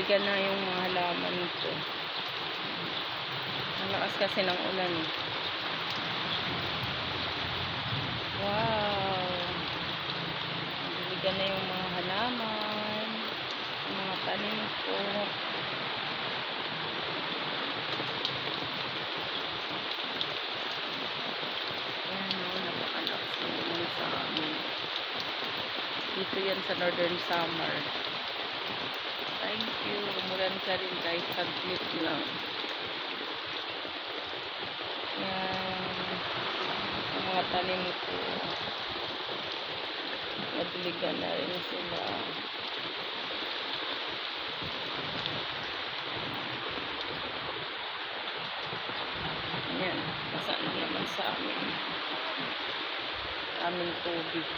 Nadiligan na yung mga halaman ko. Ang lakas kasi ng ulan eh. Wow! Nadiligan na yung mga halaman, yung mga tanim ko. Sa amin. Dito yan sa Northern Samar. Thank you. Umulan ka rin kahit saglit lang. Yan. Sa mga tanim ko. Nadiligan na rin sila. Yan. Basa na naman sa amin. Aming tubig.